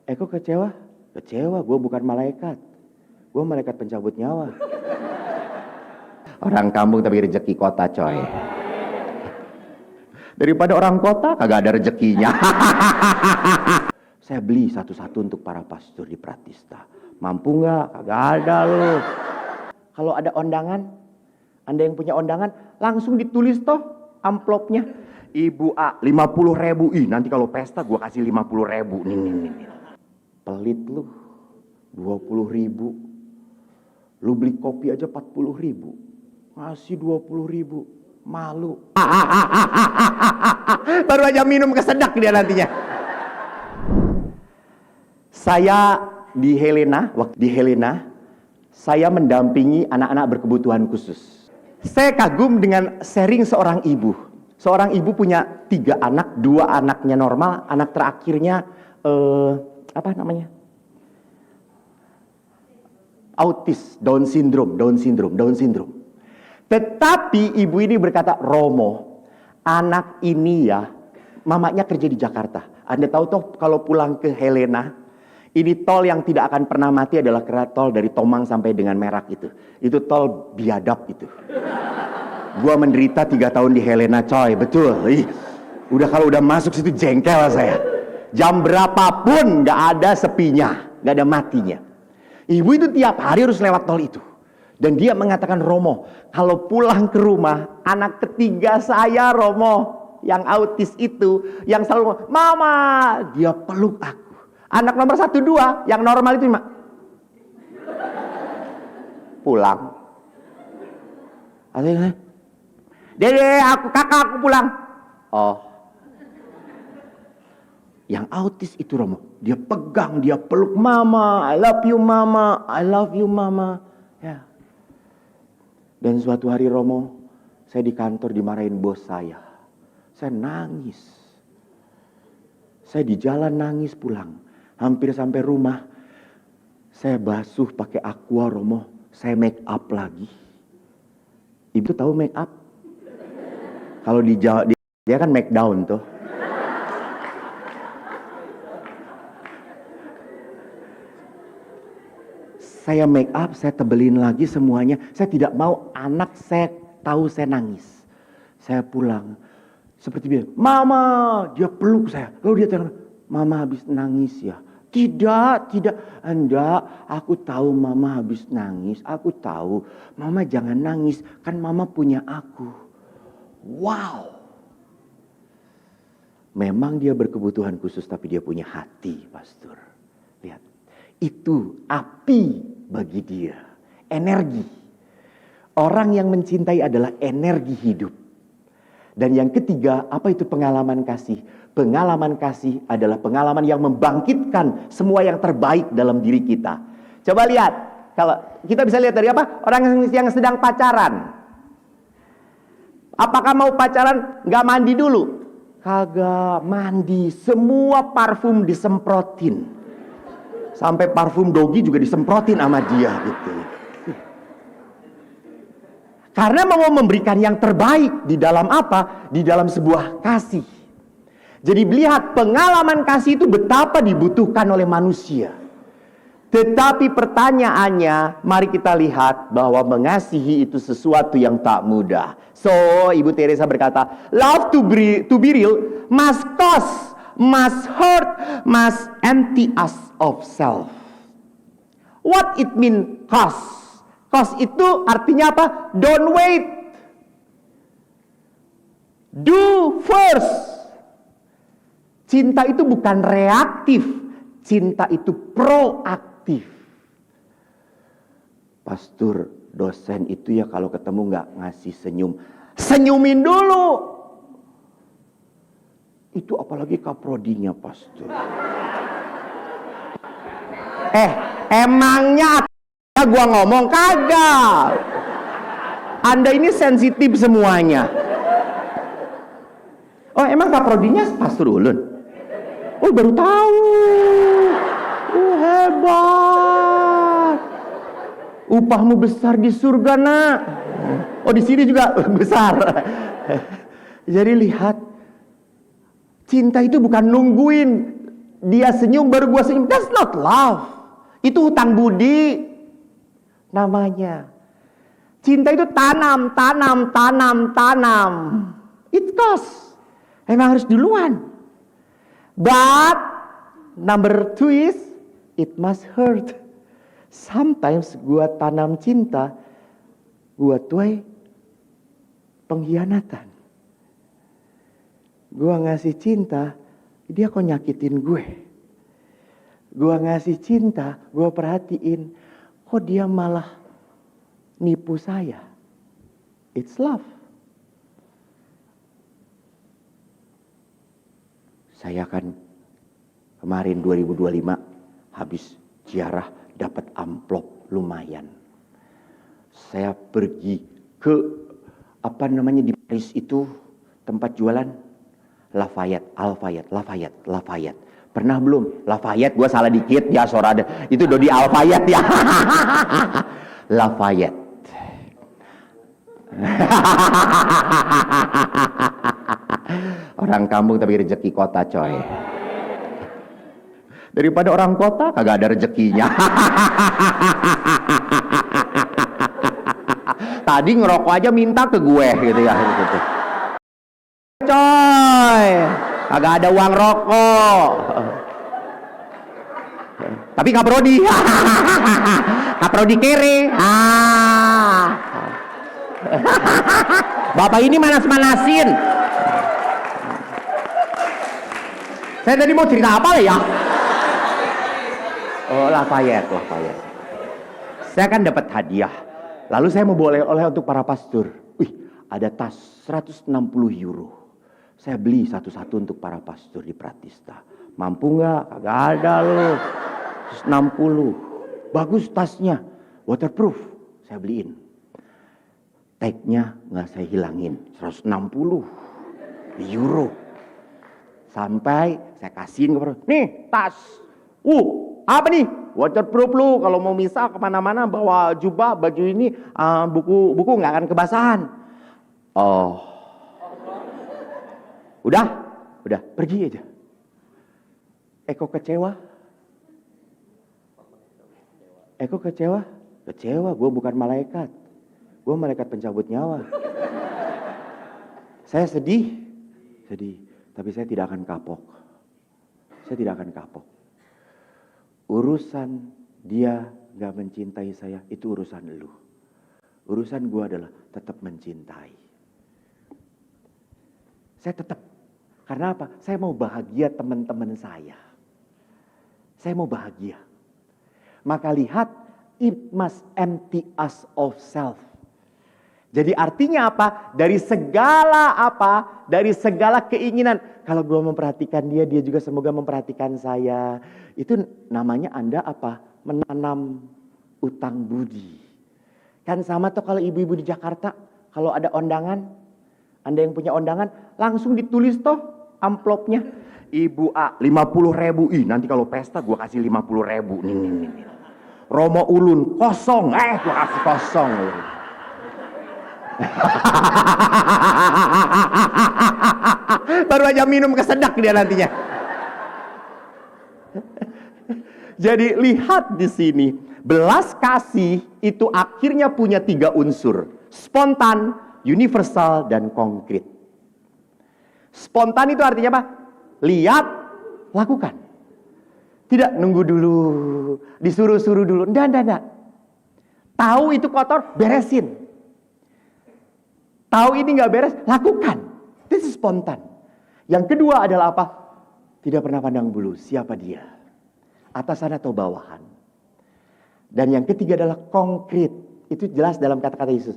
Kok kecewa? Kecewa, gue bukan malaikat. Gue malaikat pencabut nyawa. Orang kampung tapi rezeki kota, coy. Daripada orang kota kagak ada rezekinya. Saya beli satu-satu untuk para pastor di Pratista. Mampu nggak? Kagak ada loh. Kalau ada undangan, Anda yang punya undangan, langsung ditulis toh amplopnya. Ibu A 50.000. Ih, nanti kalau pesta gua kasih 50.000. Nih. Pelit lu. 20.000. Lu beli kopi aja 40.000. Ngasih 20.000. Malu. Baru aja minum kesedak dia nantinya. Saya di Helena, saya mendampingi anak-anak berkebutuhan khusus. Saya kagum dengan sharing seorang ibu. Seorang ibu punya 3 anak, 2 anaknya normal, anak terakhirnya autis, Down syndrome. Tetapi ibu ini berkata, Romo, anak ini ya, mamanya kerja di Jakarta. Anda tahu toh kalau pulang ke Helena, ini tol yang tidak akan pernah mati adalah tol dari Tomang sampai dengan Merak itu. Itu tol biadab itu. Gua menderita 3 tahun di Helena, coy, betul. Kalau udah masuk situ jengkel saya. Jam berapapun nggak ada sepinya, nggak ada matinya. Ibu itu tiap hari harus lewat tol itu. Dan dia mengatakan, Romo, kalau pulang ke rumah, anak ketiga saya, Romo, yang autis itu, yang selalu, Mama, dia peluk aku. Anak nomor 1, 2, yang normal itu pulang. Dede, kakak aku pulang. Oh. Yang autis itu, Romo, dia pegang, dia peluk, Mama, I love you Mama, I love you Mama. Ya. Dan suatu hari, Romo, saya di kantor dimarahin bos saya. Saya nangis. Saya di jalan nangis pulang. Hampir sampai rumah, saya basuh pakai aqua, Romo. Saya make up lagi. Ibu tahu make up? Kalau di Jawa, dia kan make down tuh. Saya make up, saya tebelin lagi semuanya. Saya tidak mau anak saya tahu saya nangis. Saya pulang. Seperti biasa, Mama, dia peluk saya. Lalu dia bilang, Mama habis nangis ya? Tidak. Enggak, aku tahu Mama habis nangis. Aku tahu. Mama jangan nangis, kan Mama punya aku. Wow. Memang dia berkebutuhan khusus, tapi dia punya hati, Pastor. Lihat, itu api bagi dia. Energi. Orang yang mencintai adalah energi hidup. Dan yang ketiga, apa itu pengalaman kasih? Pengalaman kasih adalah pengalaman yang membangkitkan semua yang terbaik dalam diri kita. Coba lihat, kalau kita bisa lihat dari apa? Orang yang sedang pacaran. Apakah mau pacaran nggak mandi dulu? Kagak mandi, semua parfum disemprotin. Sampai parfum dogi juga disemprotin sama dia gitu. Karena mau memberikan yang terbaik di dalam apa? Di dalam sebuah kasih. Jadi lihat, pengalaman kasih itu betapa dibutuhkan oleh manusia. Tetapi pertanyaannya, mari kita lihat bahwa mengasihi itu sesuatu yang tak mudah. So, Ibu Teresa berkata, love to be real must cost, must hurt, must empty us of self. What it mean cost? Cost itu artinya apa? Don't wait. Do first. Cinta itu bukan reaktif. Cinta itu proaktif. Pastor, dosen itu ya kalau ketemu gak ngasih senyum. Senyumin dulu. Itu apalagi kaprodinya, Pastor. Emangnya gua ngomong kagak. Anda ini sensitif semuanya. Oh, emang kaprodinya Pastor Ulun? Oh, baru tahu. Hebat. Upahmu besar di surga, Nak. Oh, di sini juga besar. Jadi lihat, cinta itu bukan nungguin Dia senyum baru gua senyum. That's not love. Itu hutang budi namanya. Cinta itu tanam. It costs. Emang harus duluan. But number two is it must hurt. Sometimes gua tanam cinta, gua tuai pengkhianatan. Gua ngasih cinta, dia kok nyakitin gue. Gua ngasih cinta, gua perhatiin, kok dia malah nipu saya. It's love. Saya kan kemarin 2025 habis ziarah dapat amplop lumayan. Saya pergi ke di Paris itu tempat jualan Lafayette. Pernah belum? Lafayette, gua salah dikit ya sorada. Itu Dodi Alfayette ya. Lafayette. Orang kampung tapi rezeki kota coy. Daripada orang kota kagak ada rezekinya. Tadi ngerokok aja minta ke gue gitu ya. Gitu. Coy, kagak ada uang rokok. Tapi kaprodi. Kaprodi kere. Bapak ini manas-manasin. Saya tadi mau cerita apa ya? Oh, Lafayette. Saya kan dapat hadiah. Lalu saya mau bawa oleh untuk para pastor. Wih, ada tas 160 euro. Saya beli satu-satu untuk para pastor di Pratista. Mampu nggak? Kagak ada loh. 160. Bagus tasnya. Waterproof. Saya beliin. Tag-nya nggak saya hilangin. 160 euro. Sampai saya kasihin ke pastor. Nih tas. Apa nih? Waterproof lu, kalau mau misal kemana-mana bawa jubah, baju ini, buku nggak akan kebasahan. Oh, udah, pergi aja. Eko kecewa? Kecewa, gue bukan malaikat. Gue malaikat pencabut nyawa. Saya sedih, tapi saya tidak akan kapok. Urusan dia gak mencintai saya, itu urusan lu. Urusan gue adalah tetap mencintai. Saya tetap. Karena apa? Saya mau bahagia teman-teman saya. Saya mau bahagia. Maka lihat, it must empty us of self. Jadi artinya apa? Dari segala keinginan. Kalau gue memperhatikan dia juga semoga memperhatikan saya. Itu namanya Anda apa? Menanam utang budi. Kan sama tuh kalau ibu-ibu di Jakarta. Kalau ada undangan. Anda yang punya undangan. Langsung ditulis toh amplopnya. Ibu A 50.000. Ih nanti kalau pesta gue kasih 50.000. Nih. Romo Ulun kosong. Gue kasih kosong. Baru aja minum kesedak dia nantinya. Jadi lihat di sini, belas kasih itu akhirnya punya 3 unsur: spontan, universal, dan konkret. Spontan itu artinya apa? Lihat, lakukan. Tidak nunggu dulu, disuruh-suruh dulu. Enggak. Tahu itu kotor, beresin. Tahu ini nggak beres, lakukan. This is spontan. Yang kedua adalah apa? Tidak pernah pandang bulu, siapa dia? Atasan atau bawahan. Dan yang ketiga adalah konkret. Itu jelas dalam kata-kata Yesus.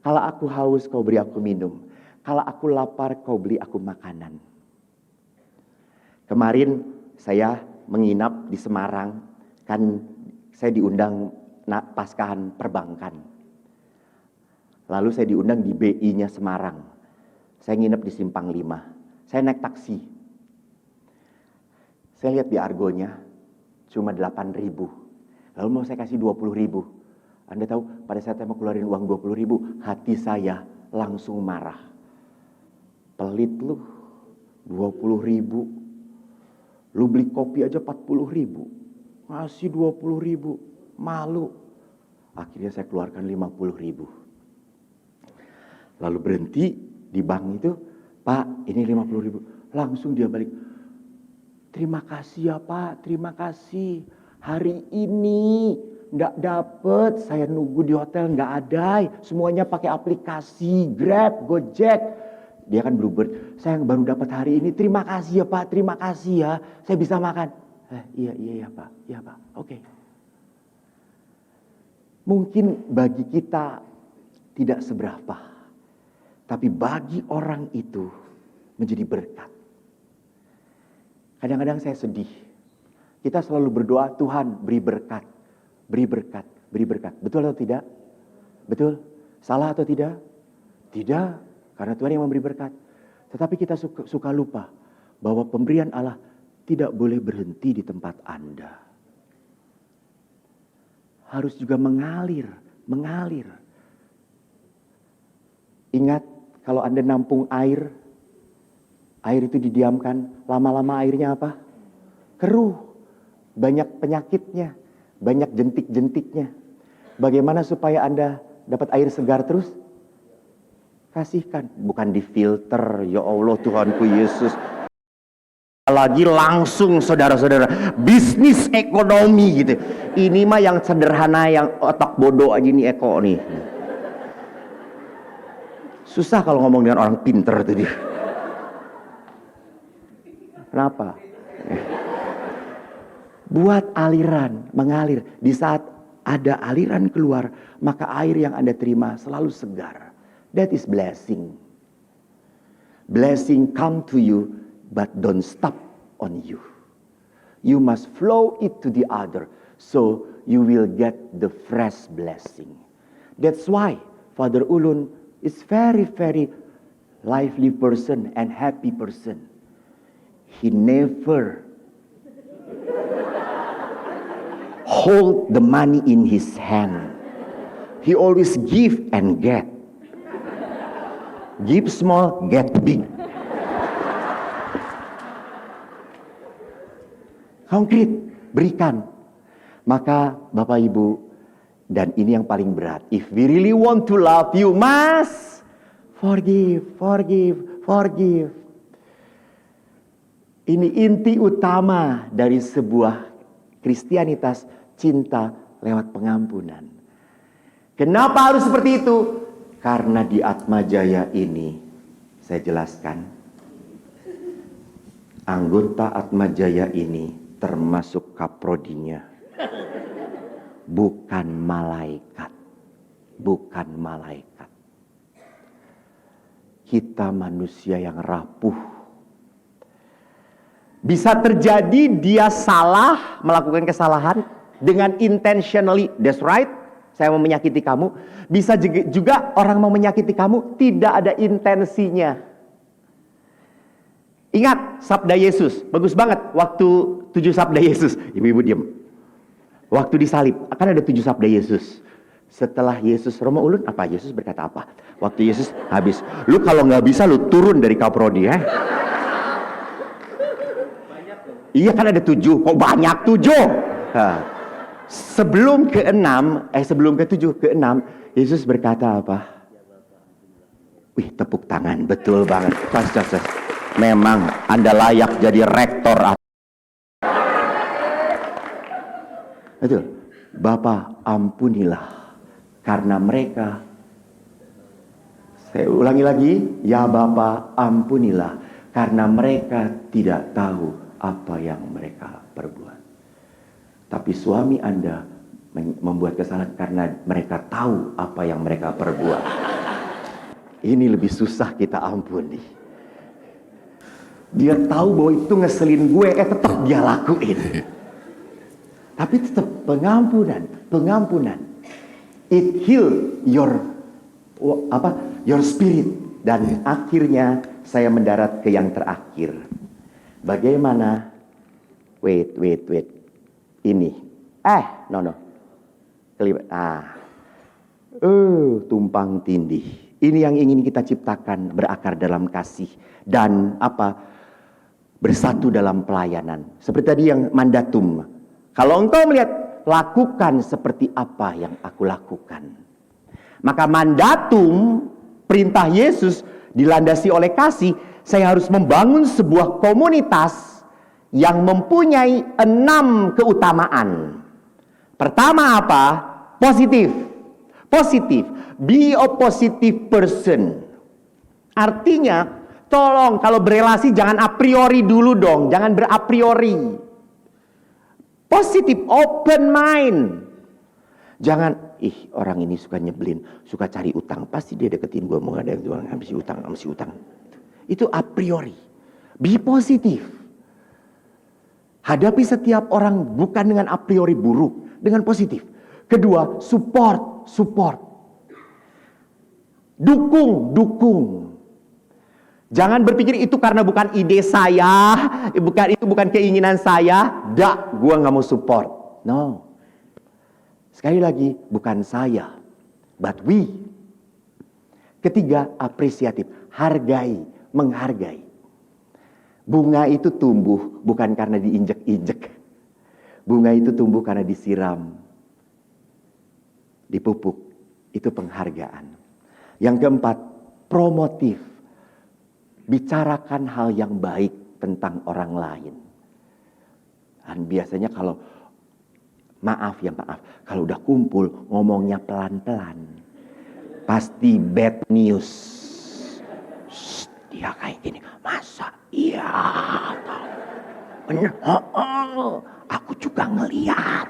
Kalau aku haus, kau beri aku minum. Kalau aku lapar, kau beli aku makanan. Kemarin saya menginap di Semarang. Kan saya diundang Paskahan perbankan. Lalu saya diundang di BI-nya Semarang. Saya nginep di Simpang 5. Saya naik taksi. Saya lihat di argonya cuma 8.000. Lalu mau saya kasih 20.000. Anda tahu pada saat saya mau keluarin uang 20.000, hati saya langsung marah. Pelit lu, 20.000. Lu beli kopi aja 40.000, ngasih 20.000, malu. Akhirnya saya keluarkan 50.000. Lalu berhenti di bank itu, Pak ini 50.000. Langsung dia balik, terima kasih ya Pak, terima kasih. Hari ini nggak dapet, saya nunggu di hotel nggak ada, semuanya pakai aplikasi Grab, Gojek. Dia kan Bluebird, saya yang baru dapat hari ini, terima kasih ya Pak, terima kasih ya, saya bisa makan. Iya Pak, iya Pak, oke. Mungkin bagi kita tidak seberapa, tapi bagi orang itu menjadi berkat. Kadang-kadang saya sedih. Kita selalu berdoa, Tuhan beri berkat, beri berkat, beri berkat. Betul atau tidak? Betul? Salah atau tidak? Tidak, karena Tuhan yang memberi berkat. Tetapi kita suka lupa bahwa pemberian Allah tidak boleh berhenti di tempat Anda. Harus juga mengalir. Ingat, kalau Anda nampung air itu didiamkan, lama-lama airnya apa? Keruh, banyak penyakitnya, banyak jentik-jentiknya. Bagaimana supaya Anda dapat air segar terus? Kasihkan, bukan difilter, ya Allah Tuhanku Yesus. Lagi langsung saudara-saudara, bisnis ekonomi gitu. Ini mah yang sederhana, yang otak bodoh aja nih Eko nih. Susah kalau ngomong dengan orang pinter tuh dia. Kenapa? Buat aliran, mengalir. Di saat ada aliran keluar, maka air yang Anda terima selalu segar. That is blessing. Blessing come to you, but don't stop on you. You must flow it to the other, so you will get the fresh blessing. That's why Father Ulun is very, very lively person and happy person. He never hold the money in his hand. He always give and get. Give small, get big. Konkret, berikan. Maka Bapak Ibu, dan ini yang paling berat. If we really want to love you, must forgive. Ini inti utama dari sebuah Kristianitas, cinta lewat pengampunan. Kenapa harus seperti itu? Karena di Atmajaya ini, saya jelaskan, anggota Atmajaya ini termasuk kaprodinya. Bukan malaikat. Bukan malaikat. Kita manusia yang rapuh. Bisa terjadi dia salah, melakukan kesalahan dengan intentionally, that's right, saya mau menyakiti kamu. Bisa juga orang mau menyakiti kamu tidak ada intensinya. Ingat sabda Yesus, bagus banget waktu 7 sabda Yesus. Ibu-ibu diam. Waktu disalib, akan ada 7 sabda Yesus. Setelah Yesus, Romo Ulun, apa Yesus berkata apa? Waktu Yesus habis, lu kalau nggak bisa lu turun dari kaprodi, Iya kan ada 7, kok banyak 7? Sebelum sebelum ke-7, ke-6, Yesus berkata apa? Wih, tepuk tangan, betul banget. Memang Anda layak jadi rektor. Betul. Bapa, ampunilah karena mereka. Saya ulangi lagi, ya Bapa, ampunilah karena mereka tidak tahu apa yang mereka perbuat. Tapi suami Anda membuat kesalahan karena mereka tahu apa yang mereka perbuat. Ini lebih susah kita ampuni. Dia tahu bahwa itu ngeselin gue, tetap dia lakuin. Tapi tetap pengampunan. It heal your spirit. Dan akhirnya saya mendarat ke yang terakhir. Bagaimana? Wait. Ini. No. Kelibet. Tumpang tindih. Ini yang ingin kita ciptakan, berakar dalam kasih dan bersatu dalam pelayanan. Seperti tadi yang mandatum. Kalau engkau melihat, lakukan seperti apa yang aku lakukan. Maka mandatum, perintah Yesus dilandasi oleh kasih. Saya harus membangun sebuah komunitas yang mempunyai 6 keutamaan. Pertama apa? Positif. Positif. Be a positive person. Artinya, tolong kalau berelasi jangan a priori dulu dong. Jangan ber a priori. Positif, open mind. Jangan, orang ini suka nyebelin, suka cari utang. Pasti dia deketin gue, mau ada yang jual, ngambil utang. Itu a priori. Be positif. Hadapi setiap orang bukan dengan a priori buruk, dengan positif. Kedua, support. Dukung. Jangan berpikir itu karena bukan ide saya, itu bukan keinginan saya. Gua nggak mau support. No. Sekali lagi, bukan saya, but we. Ketiga, apresiatif, menghargai. Bunga itu tumbuh bukan karena diinjek-injek. Bunga itu tumbuh karena disiram, dipupuk. Itu penghargaan. Yang keempat, promotif. Bicarakan hal yang baik tentang orang lain. Dan biasanya kalau maaf, kalau udah kumpul ngomongnya pelan-pelan. Pasti bad news. Dia kayak gini, masa iya? Bener, aku juga ngeliat.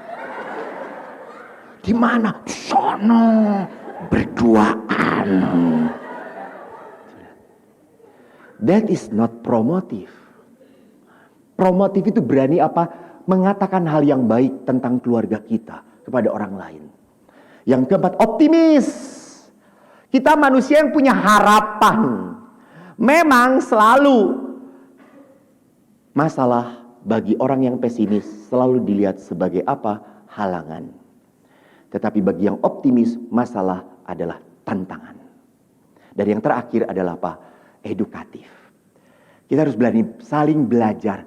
Di mana? Sono, berduaan. That is not promotive. Promotif itu berani apa? Mengatakan hal yang baik tentang keluarga kita kepada orang lain. Yang keempat, optimis. Kita manusia yang punya harapan. Memang selalu masalah bagi orang yang pesimis selalu dilihat sebagai apa? Halangan. Tetapi bagi yang optimis, masalah adalah tantangan. Dan yang terakhir adalah apa? Edukatif. Kita harus berani saling belajar.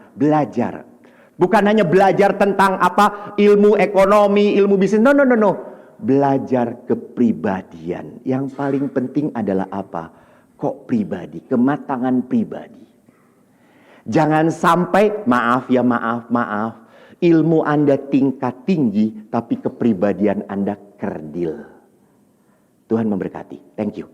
Bukan hanya belajar tentang apa? Ilmu ekonomi, ilmu bisnis. No. Belajar kepribadian. Yang paling penting adalah apa? Kok pribadi, kematangan pribadi. Jangan sampai, maaf, ilmu Anda tingkat tinggi, tapi kepribadian Anda kerdil. Tuhan memberkati. Thank you.